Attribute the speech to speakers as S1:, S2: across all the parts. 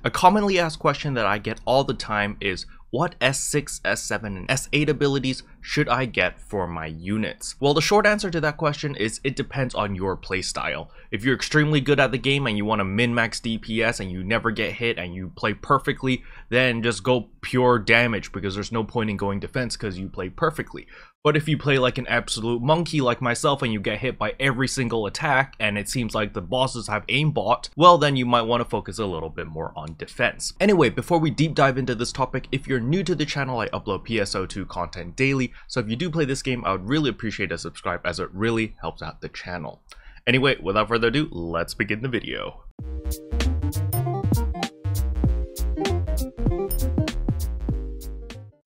S1: A commonly asked question that I get all the time is, what S6, S7, and S8 abilities should I get for my units? Well, the short answer to that question is it depends on your playstyle. If you're extremely good at the game and you want to min-max DPS and you never get hit and you play perfectly, then just go pure damage because there's no point in going defense because you play perfectly. But if you play like an absolute monkey like myself and you get hit by every single attack and it seems like the bosses have aimbot, well then you might want to focus a little bit more on defense. Anyway, before we deep dive into this topic, if you're new to the channel, I upload PSO2 content daily, so if you do play this game, I would really appreciate a subscribe as it really helps out the channel. Anyway, without further ado, let's begin the video.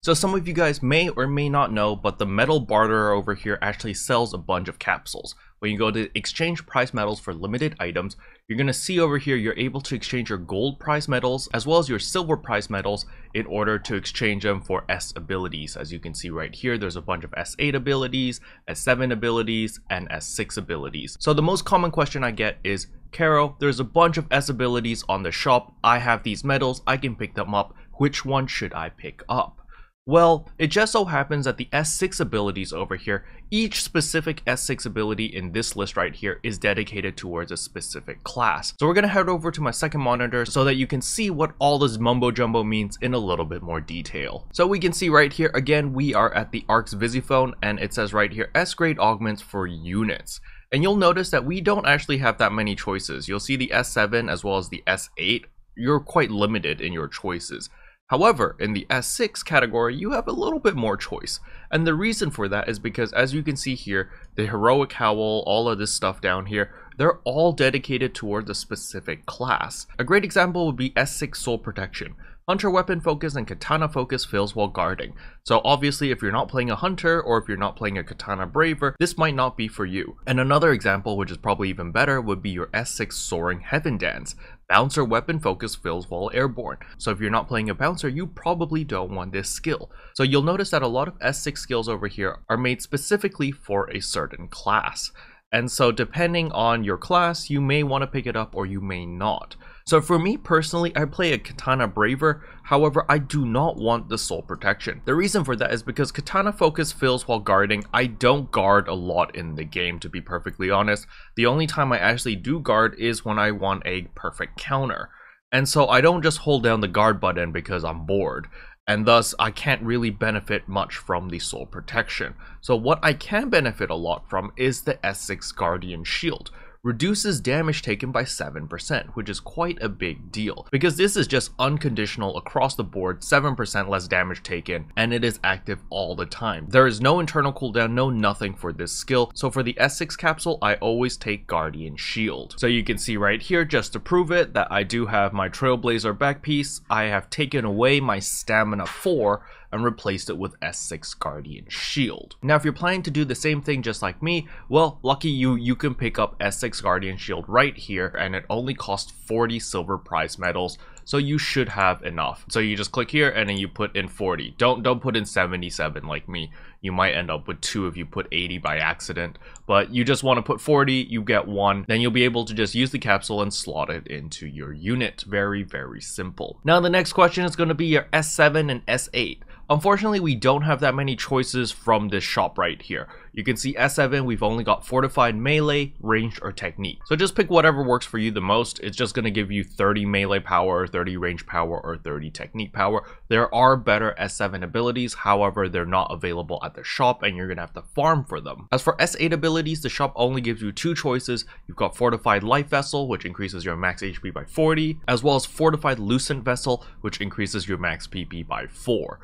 S1: So some of you guys may or may not know, but the metal barterer over here actually sells a bunch of capsules. When you go to exchange prize metals for limited items, you're going to see over here you're able to exchange your gold prize metals as well as your silver prize metals in order to exchange them for S abilities. As you can see right here, there's a bunch of S8 abilities, S7 abilities, and S6 abilities. So the most common question I get is, Caro, there's a bunch of S abilities on the shop. I have these metals, I can pick them up. Which one should I pick up? Well, it just so happens that the S6 abilities over here, each specific S6 ability in this list right here is dedicated towards a specific class. So we're going to head over to my second monitor so that you can see what all this mumbo jumbo means in a little bit more detail. So we can see right here, again, we are at the Arc's Visiphone and it says right here, S-grade augments for units. And you'll notice that we don't actually have that many choices. You'll see the S7 as well as the S8. You're quite limited in your choices. However, in the S6 category, you have a little bit more choice. And the reason for that is because, as you can see here, the heroic howl, all of this stuff down here, they're all dedicated towards a specific class. A great example would be S6 Soul Protection. Hunter weapon focus and katana focus fails while guarding. So obviously if you're not playing a hunter or if you're not playing a katana braver, this might not be for you. And another example, which is probably even better, would be your S6 Soaring Heaven Dance. Bouncer weapon focus fails while airborne. So if you're not playing a bouncer, you probably don't want this skill. So you'll notice that a lot of S6 skills over here are made specifically for a certain class. And so depending on your class, you may want to pick it up or you may not. So for me personally, I play a Katana Braver, however I do not want the Soul Protection. The reason for that is because Katana Focus fails while guarding. I don't guard a lot in the game, to be perfectly honest. The only time I actually do guard is when I want a perfect counter. And so I don't just hold down the guard button because I'm bored. And thus, I can't really benefit much from the Soul Protection. So what I can benefit a lot from is the S6 Guardian Shield. Reduces damage taken by 7%, which is quite a big deal, because this is just unconditional across the board, 7% less damage taken, and it is active all the time. There is no internal cooldown, no nothing for this skill, so for the S6 capsule, I always take Guardian Shield. So you can see right here, just to prove it, that I do have my Trailblazer back piece. I have taken away my Stamina 4, and replaced it with S6 Guardian Shield. Now if you're planning to do the same thing just like me, well, lucky you can pick up S6 Guardian Shield right here, and it only costs 40 silver prize medals, so you should have enough. So you just click here and then you put in 40. Don't put in 77 like me. You might end up with 2 if you put 80 by accident, but you just want to put 40, you get 1, then you'll be able to just use the capsule and slot it into your unit. Very, very simple. Now the next question is going to be your S7 and S8. Unfortunately, we don't have that many choices from this shop right here. You can see S7, we've only got Fortified Melee, Ranged, or Technique. So just pick whatever works for you the most. It's just going to give you 30 melee power, 30 range power, or 30 technique power. There are better S7 abilities, however, they're not available at the shop and you're going to have to farm for them. As for S8 abilities, the shop only gives you 2 choices. You've got Fortified Life Vessel, which increases your max HP by 40, as well as Fortified Lucent Vessel, which increases your max PP by 4.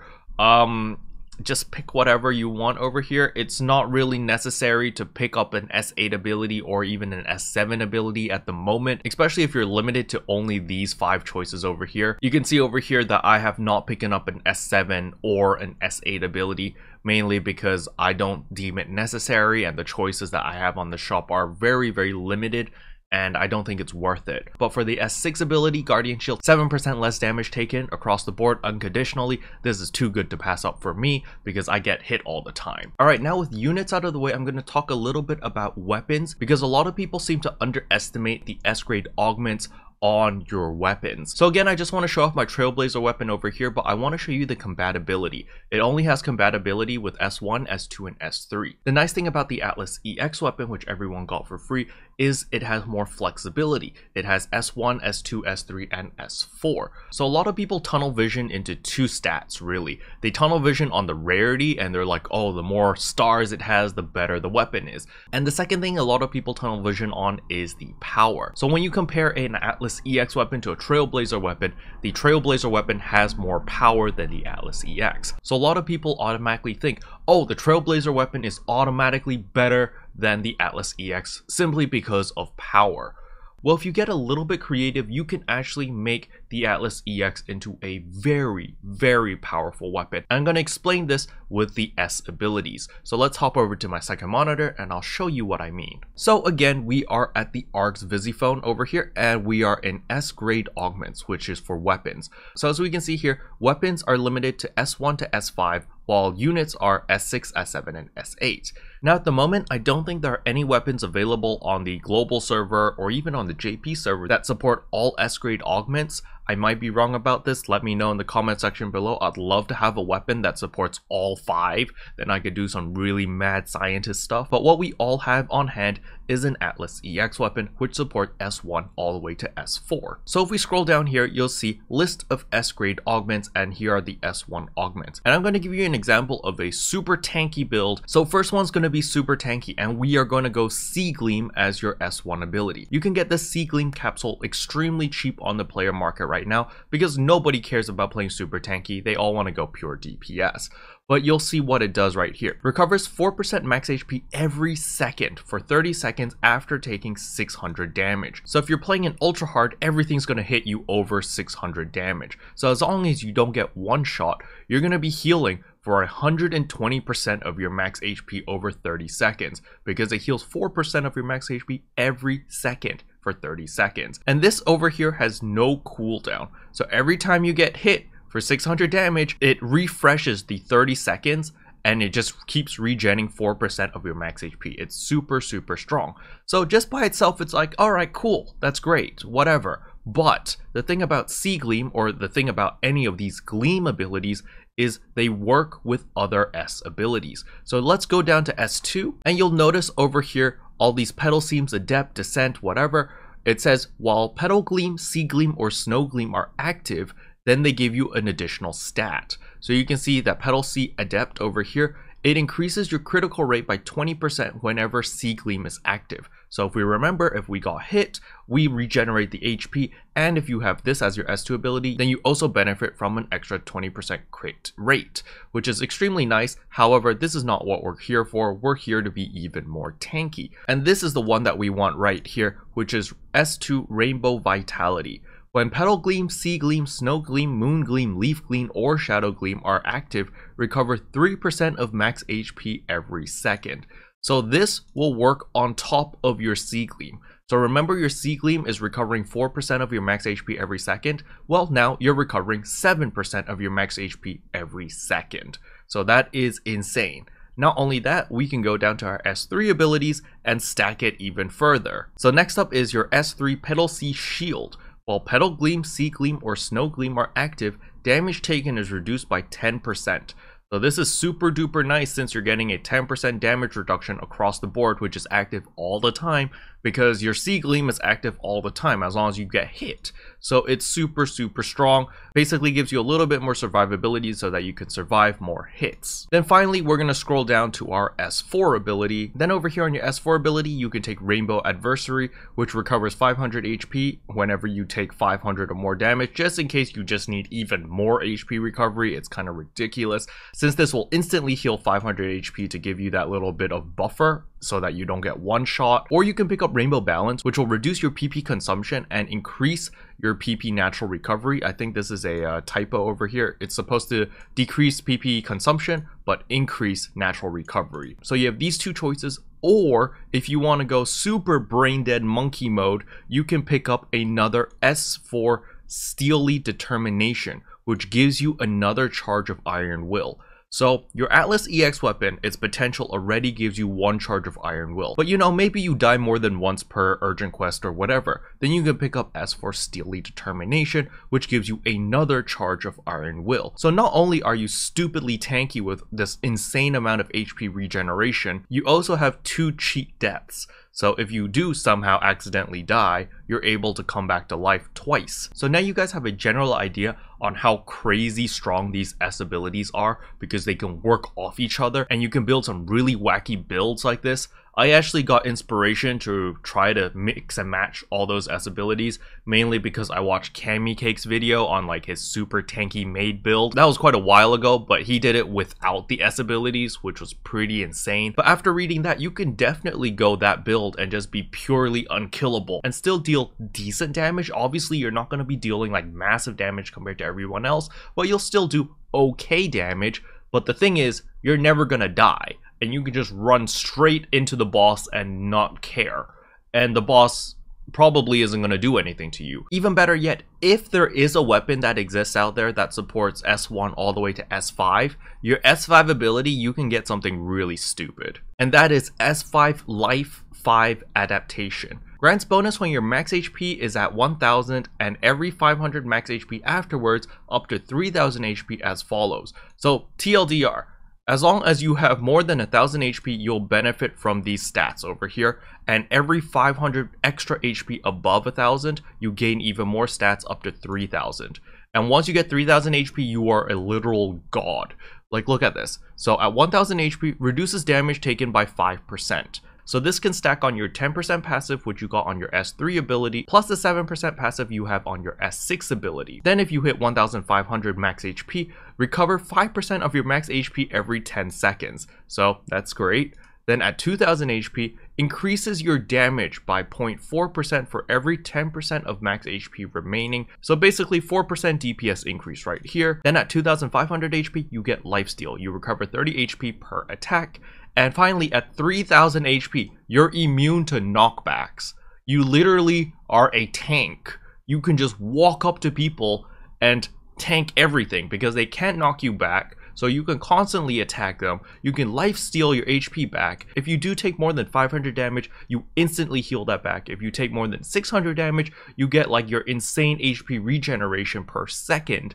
S1: Just pick whatever you want over here. It's not really necessary to pick up an S8 ability or even an S7 ability at the moment, especially if you're limited to only these 5 choices over here. You can see over here that I have not picked up an S7 or an S8 ability, mainly because I don't deem it necessary and the choices that I have on the shop are very, very limited, and I don't think it's worth it. But for the S6 ability, Guardian Shield, 7% less damage taken across the board unconditionally. This is too good to pass up for me because I get hit all the time. Alright, now with units out of the way, I'm going to talk a little bit about weapons, because a lot of people seem to underestimate the S-grade augments on your weapons. So again, I just want to show off my Trailblazer weapon over here, but I want to show you the compatibility. It only has compatibility with S1, S2, and S3. The nice thing about the Atlas EX weapon, which everyone got for free, is it has more flexibility. It has S1, S2, S3, and S4. So a lot of people tunnel vision into two stats, really. They tunnel vision on the rarity, and they're like, oh, the more stars it has, the better the weapon is. And the second thing a lot of people tunnel vision on is the power. So when you compare an Atlas EX weapon to a Trailblazer weapon, the Trailblazer weapon has more power than the Atlas EX. So a lot of people automatically think, oh, the Trailblazer weapon is automatically better than the Atlas EX simply because of power. Well, if you get a little bit creative, you can actually make the Atlas EX into a very, very powerful weapon. I'm going to explain this with the S abilities. So let's hop over to my second monitor and I'll show you what I mean. So again, we are at the ARX Visiphone over here, and we are in S grade augments, which is for weapons. So as we can see here, weapons are limited to S1 to S5, while units are S6, S7, and S8. Now at the moment, I don't think there are any weapons available on the global server or even on the JP server that support all S grade augments. I might be wrong about this. Let me know in the comment section below. I'd love to have a weapon that supports all 5. Then I could do some really mad scientist stuff. But what we all have on hand is an Atlas EX weapon, which support S1 all the way to S4. So if we scroll down here, you'll see list of S grade augments, and here are the S1 augments. And I'm going to give you an example of a super tanky build. So first one's going to be super tanky, and we are going to go Sea Gleam as your S1 ability. You can get the Sea Gleam capsule extremely cheap on the player market right now because nobody cares about playing super tanky. They all want to go pure DPS. But you'll see what it does right here. Recovers 4% max HP every second for 30 seconds after taking 600 damage. So if you're playing in ultra hard, everything's going to hit you over 600 damage. So as long as you don't get one shot, you're going to be healing for 120% of your max HP over 30 seconds, because it heals 4% of your max HP every second for 30 seconds. And this over here has no cooldown. So every time you get hit for 600 damage, it refreshes the 30 seconds and it just keeps regenning 4% of your max HP. It's super, super strong. So just by itself, it's like, all right, cool, that's great, whatever. But the thing about Sea Gleam, or the thing about any of these Gleam abilities, is they work with other S abilities. So let's go down to S2, and you'll notice over here, all these Petal Seams, Adept, Descent, whatever, it says while Petal Gleam, Sea Gleam, or Snow Gleam are active, then they give you an additional stat. So you can see that Petal Sea Adept over here, it increases your critical rate by 20% whenever Sea Gleam is active. So if we remember, if we got hit, we regenerate the HP, and if you have this as your S2 ability, then you also benefit from an extra 20% crit rate, which is extremely nice. However, this is not what we're here for. We're here to be even more tanky. And this is the one that we want right here, which is S2 Rainbow Vitality. When Petal Gleam, Sea Gleam, Snow Gleam, Moon Gleam, Leaf Gleam, or Shadow Gleam are active, recover 3% of max HP every second. So this will work on top of your Sea Gleam. So remember, your Sea Gleam is recovering 4% of your max HP every second. Well, now you're recovering 7% of your max HP every second. So that is insane. Not only that, we can go down to our S3 abilities and stack it even further. So next up is your S3 Petal Sea Shield. While Petal Gleam, Sea Gleam, or Snow Gleam are active, damage taken is reduced by 10%. So this is super duper nice, since you're getting a 10% damage reduction across the board, which is active all the time, because your Sea Gleam is active all the time as long as you get hit. So it's super, super strong. Basically gives you a little bit more survivability so that you can survive more hits. Then finally, we're going to scroll down to our S4 ability. Then over here on your S4 ability, you can take Rainbow Adversary, which recovers 500 HP whenever you take 500 or more damage, just in case you just need even more HP recovery. It's kind of ridiculous, since this will instantly heal 500 HP to give you that little bit of buffer so that you don't get one shot. Or you can pick up Rainbow Balance, which will reduce your PP consumption and increase your PP natural recovery. I think this is a typo over here. It's supposed to decrease PP consumption but increase natural recovery. So you have these two choices. Or if you want to go super brain dead monkey mode, you can pick up another S4 Steely Determination, which gives you another charge of Iron Will. So your Atlas EX weapon, its potential already gives you 1 charge of Iron Will. But you know, maybe you die more than once per urgent quest or whatever. Then you can pick up S for Steely Determination, which gives you another charge of Iron Will. So not only are you stupidly tanky with this insane amount of HP regeneration, you also have 2 cheat deaths. So if you do somehow accidentally die, you're able to come back to life twice. So now you guys have a general idea on how crazy strong these S abilities are, because they can work off each other and you can build some really wacky builds like this. I actually got inspiration to try to mix and match all those S abilities, mainly because I watched Cake's video on like his super tanky maid build. That was quite a while ago, but he did it without the S abilities, which was pretty insane. But after reading that, you can definitely go that build and just be purely unkillable and still deal decent damage. Obviously, you're not going to be dealing like massive damage compared to everyone else, but you'll still do okay damage. But the thing is, you're never going to die. And you can just run straight into the boss and not care. And the boss probably isn't going to do anything to you. Even better yet, if there is a weapon that exists out there that supports S1 all the way to S5, your S5 ability, you can get something really stupid. And that is S5 Life 5 Adaptation. Grants bonus when your max HP is at 1000 and every 500 max HP afterwards up to 3000 HP as follows. So TLDR. As long as you have more than 1000 HP, you'll benefit from these stats over here, and every 500 extra HP above 1000, you gain even more stats up to 3000. And once you get 3000 HP, you are a literal god. Like, look at this. So at 1000 HP, reduces damage taken by 5%. So this can stack on your 10% passive, which you got on your S3 ability, plus the 7% passive you have on your S6 ability. Then if you hit 1500 max HP, recover 5% of your max HP every 10 seconds. So that's great. Then at 2000 HP, increases your damage by 0.4% for every 10% of max HP remaining. So basically 4% DPS increase right here. Then at 2500 HP, you get lifesteal. You recover 30 HP per attack. And finally, at 3000 HP, you're immune to knockbacks. You literally are a tank. You can just walk up to people and tank everything because they can't knock you back. So you can constantly attack them. You can lifesteal your HP back. If you do take more than 500 damage, you instantly heal that back. If you take more than 600 damage, you get like your insane HP regeneration per second.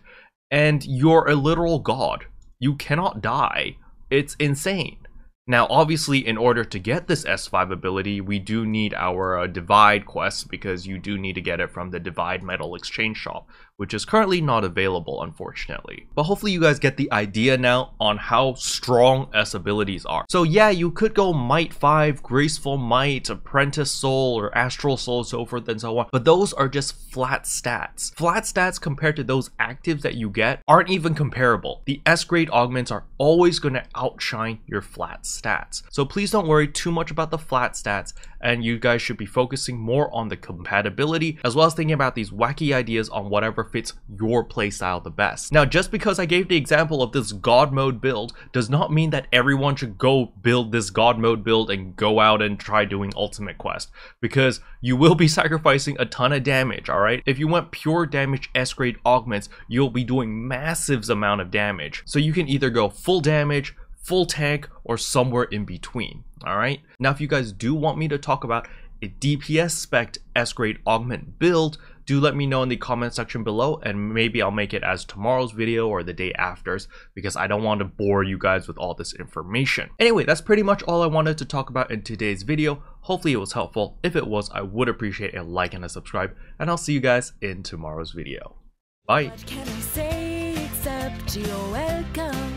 S1: And you're a literal god. You cannot die. It's insane. Now, obviously, in order to get this S5 ability, we do need our Divide quest, because you do need to get it from the Divide Metal Exchange Shop, which is currently not available, unfortunately. But hopefully you guys get the idea now on how strong S abilities are. So yeah, you could go Might 5, Graceful Might, Apprentice Soul, or Astral Soul, so forth and so on, but those are just flat stats. Flat stats compared to those actives that you get aren't even comparable. The S-grade augments are always going to outshine your flat stats. So please don't worry too much about the flat stats, and you guys should be focusing more on the compatibility, as well as thinking about these wacky ideas on whatever fits your playstyle the best. Now, just because I gave the example of this god mode build does not mean that everyone should go build this god mode build and go out and try doing ultimate quest, because you will be sacrificing a ton of damage. All right, if you want pure damage S-grade augments, you'll be doing massive amount of damage. So you can either go full damage, full tank, or somewhere in between. All right, now if you guys do want me to talk about a DPS spec S-grade augment build, do let me know in the comment section below, and maybe I'll make it as tomorrow's video or the day after's, because I don't want to bore you guys with all this information. Anyway, that's pretty much all I wanted to talk about in today's video. Hopefully it was helpful. If it was, I would appreciate a like and a subscribe, and I'll see you guys in tomorrow's video. Bye.
S2: What can I say except you're welcome?